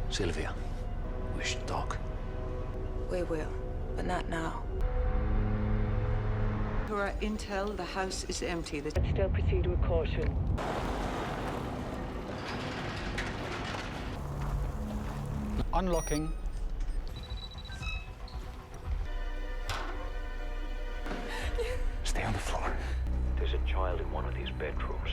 Sylvia, we should talk. We will, but not now. For our intel, the house is empty. But still proceed with caution. Unlocking. Stay on the floor. There's a child in one of these bedrooms.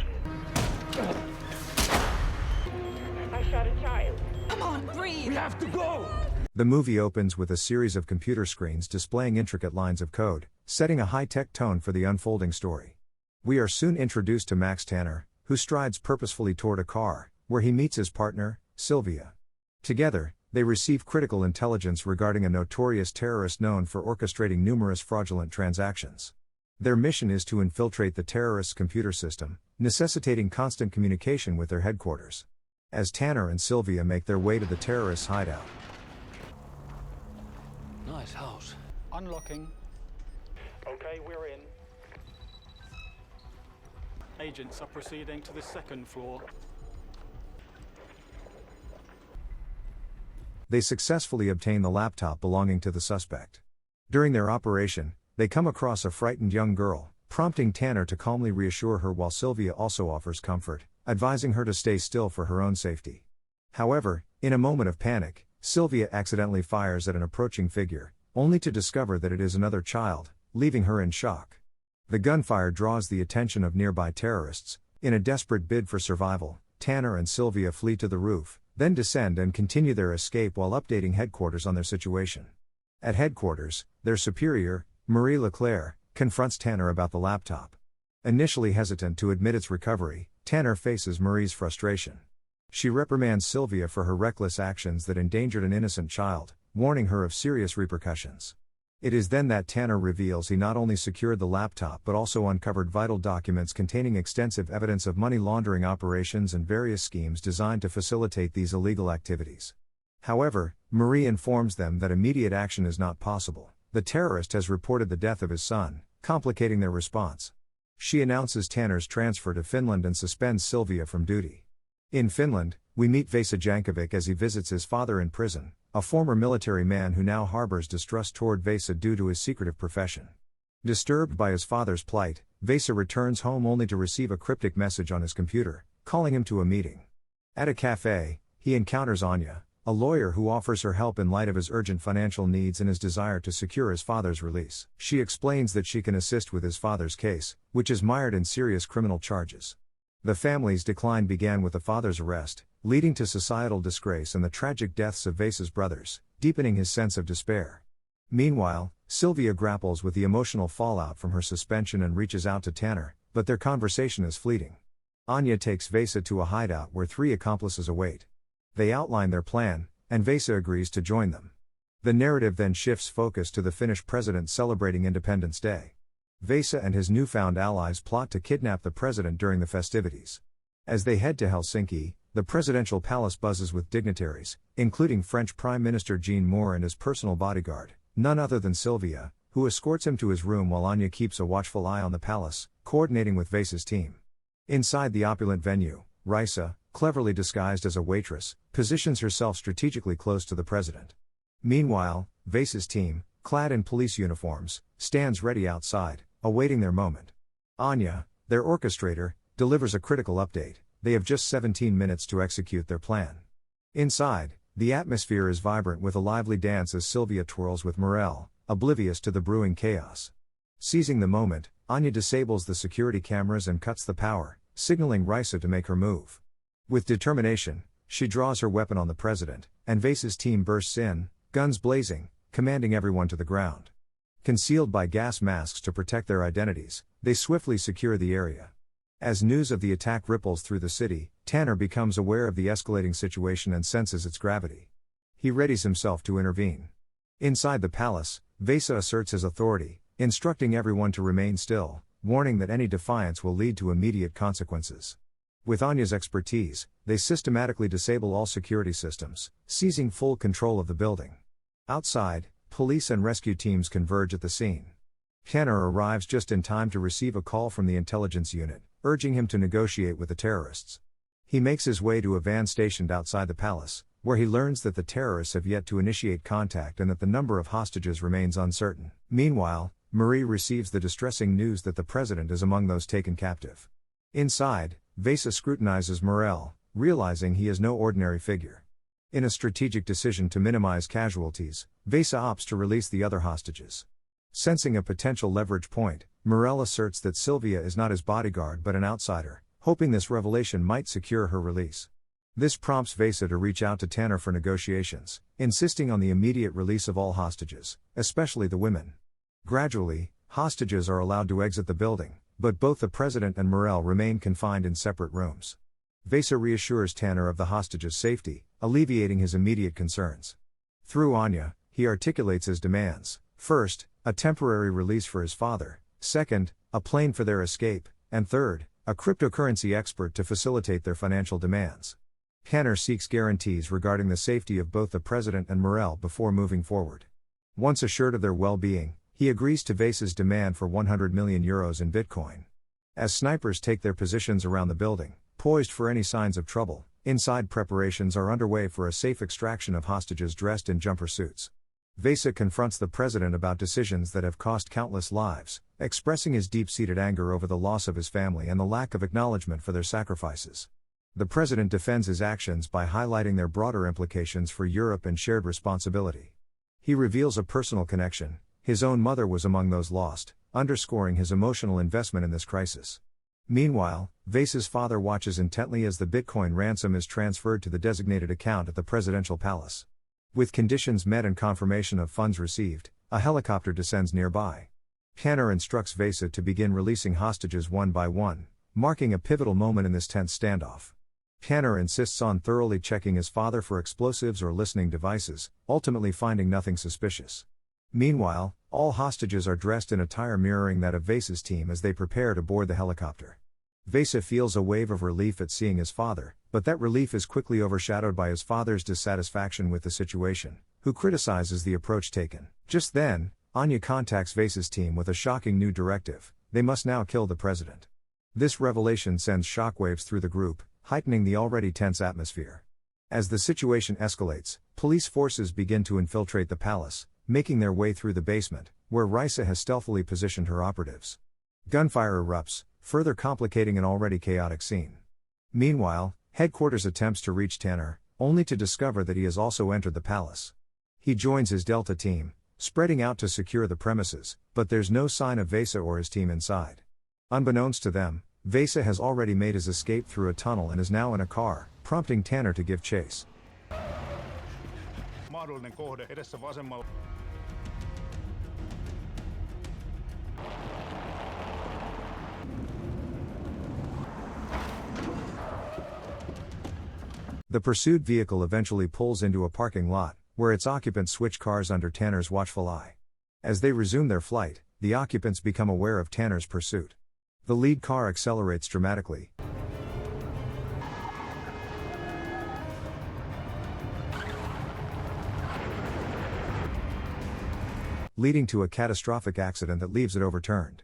I shot a child. Come on, breathe! We have to go! The movie opens with a series of computer screens displaying intricate lines of code, setting a high-tech tone for the unfolding story. We are soon introduced to Max Tanner, who strides purposefully toward a car, where he meets his partner, Sylvia. Together, they receive critical intelligence regarding a notorious terrorist known for orchestrating numerous fraudulent transactions. Their mission is to infiltrate the terrorist's computer system, necessitating constant communication with their headquarters. As Tanner and Sylvia make their way to the terrorist's hideout. Nice house. Unlocking. Okay, we're in. Agents are proceeding to the second floor. They successfully obtain the laptop belonging to the suspect. During their operation, they come across a frightened young girl, prompting Tanner to calmly reassure her while Sylvia also offers comfort, advising her to stay still for her own safety. However, in a moment of panic, Sylvia accidentally fires at an approaching figure, only to discover that it is another child, leaving her in shock. The gunfire draws the attention of nearby terrorists. In a desperate bid for survival, Tanner and Sylvia flee to the roof, then descend and continue their escape while updating headquarters on their situation. At headquarters, their superior, Marie Leclerc, confronts Tanner about the laptop. Initially hesitant to admit its recovery, Tanner faces Marie's frustration. She reprimands Sylvia for her reckless actions that endangered an innocent child, warning her of serious repercussions. It is then that Tanner reveals he not only secured the laptop but also uncovered vital documents containing extensive evidence of money laundering operations and various schemes designed to facilitate these illegal activities. However, Marie informs them that immediate action is not possible. The terrorist has reported the death of his son, complicating their response. She announces Tanner's transfer to Finland and suspends Sylvia from duty. In Finland, we meet Vesa as he visits his father in prison, a former military man who now harbors distrust toward Vesa due to his secretive profession. Disturbed by his father's plight, Vesa returns home only to receive a cryptic message on his computer, calling him to a meeting. At a cafe, he encounters Anya, a lawyer who offers her help in light of his urgent financial needs and his desire to secure his father's release. She explains that she can assist with his father's case, which is mired in serious criminal charges. The family's decline began with the father's arrest, leading to societal disgrace and the tragic deaths of Vesa's brothers, deepening his sense of despair. Meanwhile, Sylvia grapples with the emotional fallout from her suspension and reaches out to Tanner, but their conversation is fleeting. Anya takes Vesa to a hideout where 3 accomplices await. They outline their plan, and Vesa agrees to join them. The narrative then shifts focus to the Finnish president celebrating Independence Day. Vesa and his newfound allies plot to kidnap the president during the festivities. As they head to Helsinki, the presidential palace buzzes with dignitaries, including French Prime Minister Jean Moore and his personal bodyguard, none other than Sylvia, who escorts him to his room while Anya keeps a watchful eye on the palace, coordinating with Vesa's team. Inside the opulent venue, Risa, cleverly disguised as a waitress, positions herself strategically close to the president. Meanwhile, Vesa's team, clad in police uniforms, stands ready outside, awaiting their moment. Anya, their orchestrator, delivers a critical update. They have just 17 minutes to execute their plan. Inside, the atmosphere is vibrant with a lively dance as Sylvia twirls with Morel, oblivious to the brewing chaos. Seizing the moment, Anya disables the security cameras and cuts the power, signaling Risa to make her move. With determination, she draws her weapon on the president, and Vesa's team bursts in, guns blazing, commanding everyone to the ground. Concealed by gas masks to protect their identities, they swiftly secure the area. As news of the attack ripples through the city, Tanner becomes aware of the escalating situation and senses its gravity. He readies himself to intervene. Inside the palace, Vesa asserts his authority, instructing everyone to remain still, warning that any defiance will lead to immediate consequences. With Anya's expertise, they systematically disable all security systems, seizing full control of the building. Outside, police and rescue teams converge at the scene. Tanner arrives just in time to receive a call from the intelligence unit, urging him to negotiate with the terrorists. He makes his way to a van stationed outside the palace, where he learns that the terrorists have yet to initiate contact and that the number of hostages remains uncertain. Meanwhile, Marie receives the distressing news that the president is among those taken captive. Inside, Vesa scrutinizes Morel, realizing he is no ordinary figure. In a strategic decision to minimize casualties, Vesa opts to release the other hostages. Sensing a potential leverage point, Morel asserts that Sylvia is not his bodyguard but an outsider, hoping this revelation might secure her release. This prompts Vesa to reach out to Tanner for negotiations, insisting on the immediate release of all hostages, especially the women. Gradually, hostages are allowed to exit the building, but both the president and Morel remain confined in separate rooms. Vesa reassures Tanner of the hostages' safety, alleviating his immediate concerns. Through Anya, he articulates his demands: first, a temporary release for his father; second, a plane for their escape; and third, a cryptocurrency expert to facilitate their financial demands. Tanner seeks guarantees regarding the safety of both the president and Morel before moving forward. Once assured of their well-being, he agrees to Vesa's demand for 100 million euros in Bitcoin. As snipers take their positions around the building, poised for any signs of trouble, inside preparations are underway for a safe extraction of hostages dressed in jumper suits. Vesa confronts the president about decisions that have cost countless lives, expressing his deep-seated anger over the loss of his family and the lack of acknowledgement for their sacrifices. The president defends his actions by highlighting their broader implications for Europe and shared responsibility. He reveals a personal connection: his own mother was among those lost, underscoring his emotional investment in this crisis. Meanwhile, Vesa's father watches intently as the Bitcoin ransom is transferred to the designated account at the presidential palace. With conditions met and confirmation of funds received, a helicopter descends nearby. Tanner instructs Vesa to begin releasing hostages one by one, marking a pivotal moment in this tense standoff. Tanner insists on thoroughly checking his father for explosives or listening devices, ultimately finding nothing suspicious. Meanwhile, all hostages are dressed in attire mirroring that of Vesa's team as they prepare to board the helicopter. Vesa feels a wave of relief at seeing his father, but that relief is quickly overshadowed by his father's dissatisfaction with the situation, who criticizes the approach taken. Just then, Anya contacts Vesa's team with a shocking new directive: they must now kill the president. This revelation sends shockwaves through the group, heightening the already tense atmosphere. As the situation escalates, police forces begin to infiltrate the palace, making their way through the basement, where Risa has stealthily positioned her operatives. Gunfire erupts, further complicating an already chaotic scene. Meanwhile, headquarters attempts to reach Tanner, only to discover that he has also entered the palace. He joins his Delta team, spreading out to secure the premises, but there's no sign of Vesa or his team inside. Unbeknownst to them, Vesa has already made his escape through a tunnel and is now in a car, prompting Tanner to give chase. Mahdollinen kohde edessä vasemmalla. The pursued vehicle eventually pulls into a parking lot, where its occupants switch cars under Tanner's watchful eye. As they resume their flight, the occupants become aware of Tanner's pursuit. The lead car accelerates dramatically, leading to a catastrophic accident that leaves it overturned.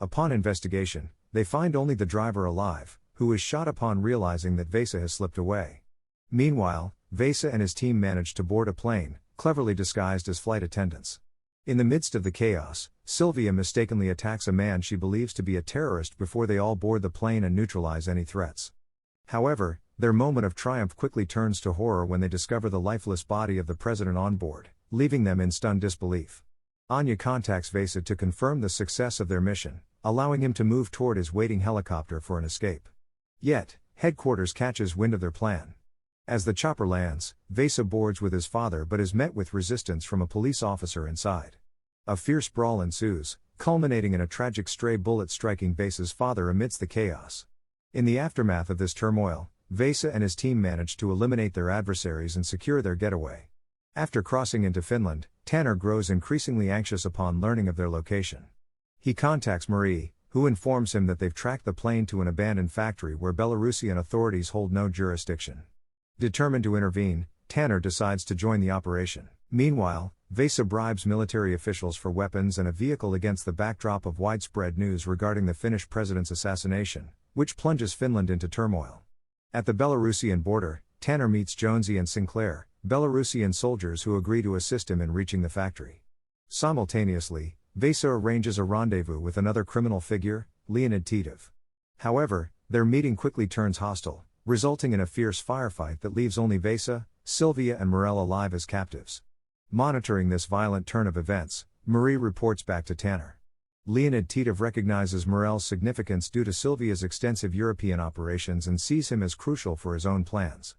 Upon investigation, they find only the driver alive, who is shot upon realizing that Vesa has slipped away. Meanwhile, Vesa and his team manage to board a plane, cleverly disguised as flight attendants. In the midst of the chaos, Sylvia mistakenly attacks a man she believes to be a terrorist before they all board the plane and neutralize any threats. However, their moment of triumph quickly turns to horror when they discover the lifeless body of the president on board, leaving them in stunned disbelief. Anya contacts Vesa to confirm the success of their mission, allowing him to move toward his waiting helicopter for an escape. Yet, headquarters catches wind of their plan. As the chopper lands, Vesa boards with his father but is met with resistance from a police officer inside. A fierce brawl ensues, culminating in a tragic stray bullet striking Vesa's father amidst the chaos. In the aftermath of this turmoil, Vesa and his team manage to eliminate their adversaries and secure their getaway. After crossing into Finland, Tanner grows increasingly anxious upon learning of their location. He contacts Marie, who informs him that they've tracked the plane to an abandoned factory where Belarusian authorities hold no jurisdiction. Determined to intervene, Tanner decides to join the operation. Meanwhile, Vesa bribes military officials for weapons and a vehicle against the backdrop of widespread news regarding the Finnish president's assassination, which plunges Finland into turmoil. At the Belarusian border, Tanner meets Jonesy and Sinclair, Belarusian soldiers who agree to assist him in reaching the factory. Simultaneously, Vesa arranges a rendezvous with another criminal figure, Leonid Titov. However, their meeting quickly turns hostile, resulting in a fierce firefight that leaves only Vesa, Sylvia and Morel alive as captives. Monitoring this violent turn of events, Marie reports back to Tanner. Leonid Titov recognizes Morel's significance due to Sylvia's extensive European operations and sees him as crucial for his own plans.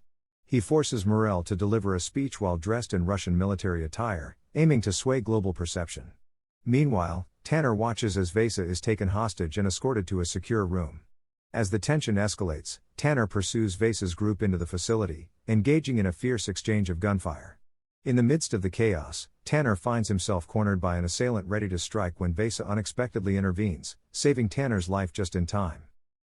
He forces Morel to deliver a speech while dressed in Russian military attire, aiming to sway global perception. Meanwhile, Tanner watches as Vesa is taken hostage and escorted to a secure room. As the tension escalates, Tanner pursues Vesa's group into the facility, engaging in a fierce exchange of gunfire. In the midst of the chaos, Tanner finds himself cornered by an assailant ready to strike when Vesa unexpectedly intervenes, saving Tanner's life just in time.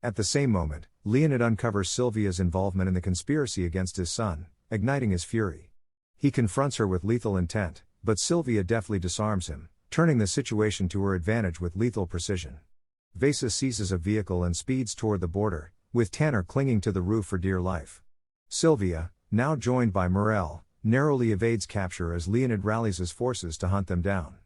At the same moment, Leonid uncovers Sylvia's involvement in the conspiracy against his son, igniting his fury. He confronts her with lethal intent, but Sylvia deftly disarms him, turning the situation to her advantage with lethal precision. Vesa seizes a vehicle and speeds toward the border, with Tanner clinging to the roof for dear life. Sylvia, now joined by Morel, narrowly evades capture as Leonid rallies his forces to hunt them down.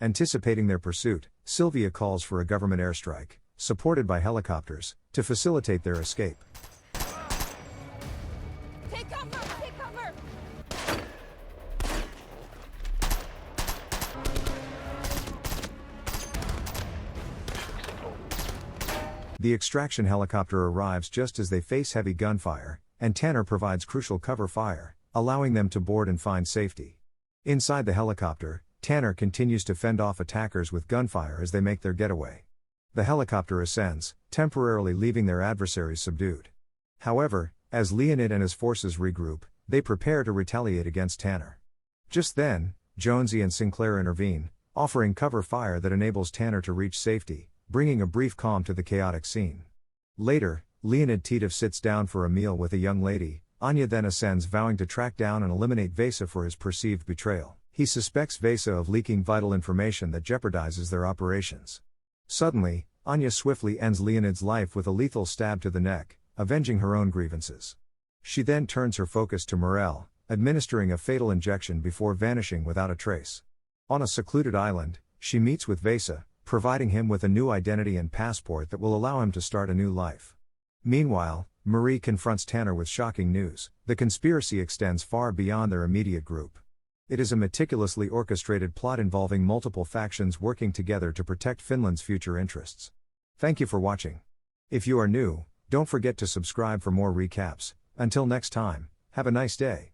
Anticipating their pursuit, Sylvia calls for a government airstrike, supported by helicopters, to facilitate their escape. Take cover! Take cover! The extraction helicopter arrives just as they face heavy gunfire, and Tanner provides crucial cover fire, allowing them to board and find safety. Inside the helicopter, Tanner continues to fend off attackers with gunfire as they make their getaway. The helicopter ascends, temporarily leaving their adversaries subdued. However, as Leonid and his forces regroup, they prepare to retaliate against Tanner. Just then, Jonesy and Sinclair intervene, offering cover fire that enables Tanner to reach safety, bringing a brief calm to the chaotic scene. Later, Leonid Titov sits down for a meal with a young lady. Anya then ascends, vowing to track down and eliminate Vesa for his perceived betrayal. He suspects Vesa of leaking vital information that jeopardizes their operations. Suddenly, Anya swiftly ends Leonid's life with a lethal stab to the neck, avenging her own grievances. She then turns her focus to Morel, administering a fatal injection before vanishing without a trace. On a secluded island, she meets with Vesa, providing him with a new identity and passport that will allow him to start a new life. Meanwhile, Marie confronts Tanner with shocking news: the conspiracy extends far beyond their immediate group. It is a meticulously orchestrated plot involving multiple factions working together to protect Finland's future interests. Thank you for watching. If you are new, don't forget to subscribe for more recaps. Until next time, have a nice day.